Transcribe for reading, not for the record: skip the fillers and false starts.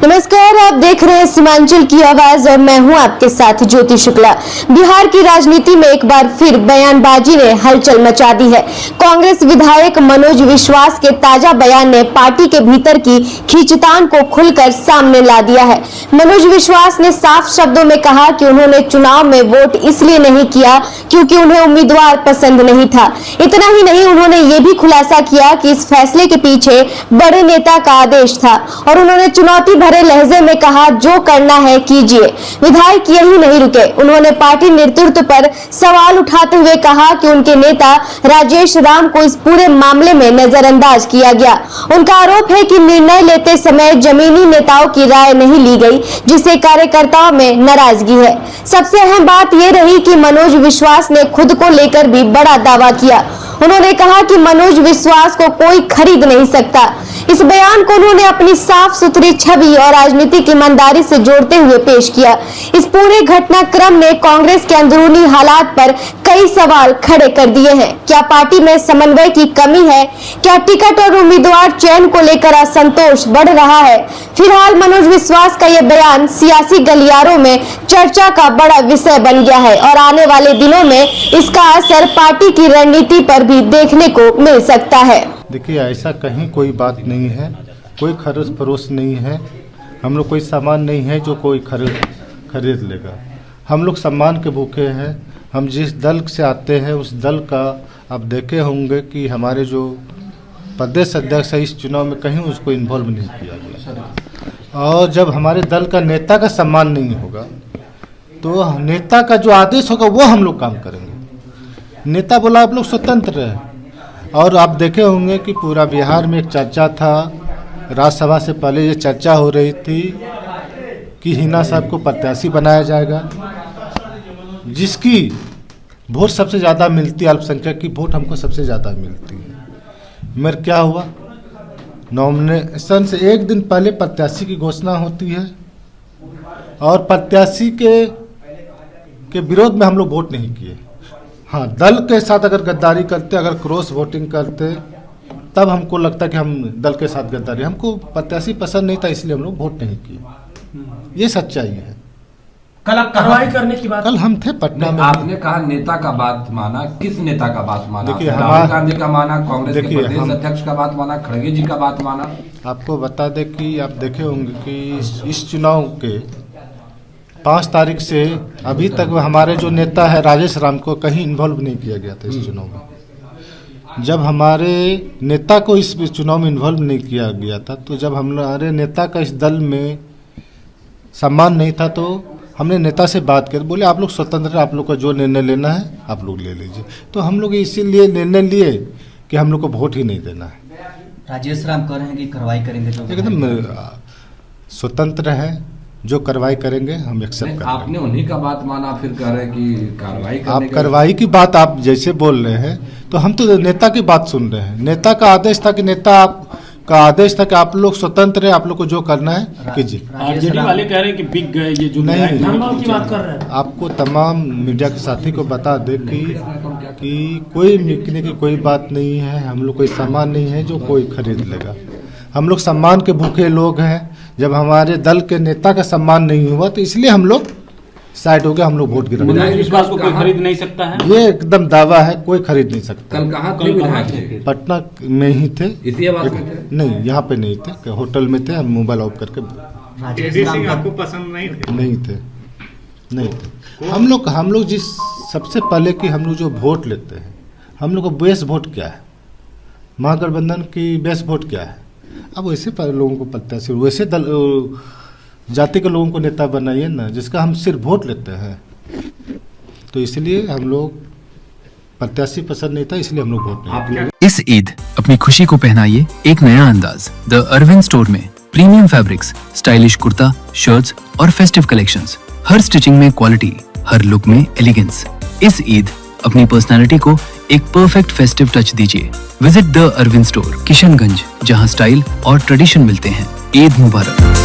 नमस्कार, आप देख रहे हैं सीमांचल की आवाज और मैं हूं आपके साथ ज्योति शुक्ला। बिहार की राजनीति में एक बार फिर बयानबाजी ने हलचल मचा दी है। कांग्रेस विधायक मनोज विश्वास के ताजा बयान ने पार्टी के भीतर की खींचतान को खुलकर सामने ला दिया है। मनोज विश्वास ने साफ शब्दों में कहा कि उन्होंने चुनाव में वोट इसलिए नहीं किया क्योंकि उन्हें उम्मीदवार पसंद नहीं था। इतना ही नहीं, उन्होंने ये भी खुलासा किया कि इस फैसले के पीछे बड़े नेता का आदेश था और उन्होंने चुनौती भरे लहजे में कहा, जो करना है कीजिए। विधायक यही नहीं रुके, उन्होंने पार्टी नेतृत्व पर सवाल उठाते हुए कहा कि उनके नेता राजेश राम को इस पूरे मामले में नजरअंदाज किया गया। उनका आरोप है कि निर्णय लेते समय जमीनी नेताओं की राय नहीं ली गई, जिससे कार्यकर्ताओं में नाराजगी है। सबसे अहम बात यह रही कि मनोज विश्वास ने खुद को लेकर भी बड़ा दावा किया। उन्होंने कहा कि मनोज विश्वास को कोई खरीद नहीं सकता। इस बयान को उन्होंने अपनी साफ सुथरी छवि और राजनीतिक ईमानदारी से जोड़ते हुए पेश किया। इस पूरे घटनाक्रम ने कांग्रेस के अंदरूनी हालात पर कई सवाल खड़े कर दिए हैं। क्या पार्टी में समन्वय की कमी है? क्या टिकट और उम्मीदवार चयन को लेकर असंतोष बढ़ रहा है? फिलहाल मनोज विश्वास का यह बयान सियासी गलियारों में चर्चा का बड़ा विषय बन गया है और आने वाले दिनों में इसका असर पार्टी की रणनीति पर भी देखने को मिल सकता है। देखिए, ऐसा कहीं कोई बात नहीं है, कोई खरीद फरोश नहीं है। हम लोग कोई सामान नहीं है जो कोई खरीद लेगा। हम लोग सम्मान के भूखे हैं। हम जिस दल से आते हैं उस दल का आप देखे होंगे कि हमारे जो प्रदेश अध्यक्ष है इस चुनाव में कहीं उसको इन्वॉल्व नहीं किया गया। और जब हमारे दल का नेता का सम्मान नहीं होगा तो नेता का जो आदेश होगा वो हम लोग काम करेंगे। नेता बोला आप लोग स्वतंत्र हैं। और आप देखे होंगे कि पूरा बिहार में एक चर्चा था, राज्यसभा से पहले ये चर्चा हो रही थी कि हिना साहब को प्रत्याशी बनाया जाएगा, जिसकी वोट सबसे ज़्यादा मिलती है, अल्पसंख्यक की वोट हमको सबसे ज़्यादा मिलती है। मगर क्या हुआ, नॉमिनेशन से एक दिन पहले प्रत्याशी की घोषणा होती है और प्रत्याशी के विरोध में हम लोग वोट नहीं किए। हाँ, दल के साथ अगर गद्दारी करते, अगर क्रॉस वोटिंग करते, तब हमको लगता कि हम दल के साथ गद्दारी, हमको प्रत्याशी पसंद नहीं था इसलिए हम लोग वोट नहीं किए। ये सच्चाई है। कल आप कार्रवाई करने की बात, कल हम थे पटना में। आपने कहा नेता का बात माना, किस नेता का बात माना? देखिए, राहुल गांधी का माना, कांग्रेस के प्रदेश अध्यक्ष का बात माना, खड़गे जी का बात माना? आपको बता दें कि आप देखे होंगे कि इस चुनाव के 5 तारीख से अभी तक हमारे जो नेता है राजेश राम को कहीं इन्वॉल्व नहीं किया गया था इस चुनाव में। जब हमारे नेता को इस चुनाव में इन्वॉल्व नहीं किया गया था, तो जब हमारे नेता का इस दल में सम्मान नहीं था, तो हमने नेता से बात कर, बोले आप लोग स्वतंत्र, आप लोग का जो निर्णय लेना है आप लोग ले लीजिए। तो हम लोग इसीलिए निर्णय लिए कि हम लोग को वोट ही नहीं देना है। राजेश राम कह रहे हैं कि कार्रवाई करेंगे, एकदम स्वतंत्र है, जो कार्रवाई करेंगे हम एक्सेप्ट करेंगे। आपने उन्हीं का बात माना, फिर कह रहे हैं कि कार्रवाई आप कार्रवाई की बात आप जैसे बोल रहे हैं, तो हम तो नेता की बात सुन रहे हैं। नेता का आदेश था कि का आदेश था कि आप लोग स्वतंत्र है, आप लोग को जो करना है कीजिए। आरजेडी वाले कह रहे हैं कि बिक गए ये जो नहीं, की बात कर रहे हैं। आपको तमाम मीडिया के साथी को बता दे कि कोई बिकने की कोई बात नहीं है। हम लोग कोई सामान नहीं है जो कोई खरीद लेगा। हम लोग सम्मान के भूखे लोग हैं। जब हमारे दल के नेता का सम्मान नहीं हुआ तो इसलिए हम लोग साइड हो गए, हम लोग वोट गिरा। विश्वास को कोई खरीद नहीं सकता है, ये एकदम दावा है, कोई खरीद नहीं सकता। कल कहाँ थे? पटना में ही थे। इसी आवास में थे? नहीं, यहाँ पे नहीं थे, होटल में थे। हम मोबाइल ऑफ करके आपको पसंद नहीं थे। नहीं थे। हम लोग जिस सबसे पहले कि हम लोग जो वोट लेते हैं, हम लोग का बेस वोट क्या है, महागठबंधन की बेस वोट क्या है। अब वैसे लोगों को प्रत्याशी, वैसे दल जाति के लोगों को नेता बनाइए ना, जिसका हम सिर्फ वोट लेते हैं। तो इसलिए हम लोग प्रत्याशी पसंद नहीं था, इसलिए हम लोग वोट नहीं किए। इस ईद अपनी खुशी को पहनाइए एक नया अंदाज द अरविंद स्टोर में। Premium fabrics, stylish kurta, shirts और फेस्टिव कलेक्शंस। हर स्टिचिंग में क्वालिटी, हर लुक में एलिगेंस। इस ईद अपनी पर्सनालिटी को एक परफेक्ट फेस्टिव टच दीजिए। Visit the Arvind store, Kishanganj, जहां स्टाइल और ट्रेडिशन मिलते हैं। ईद मुबारक।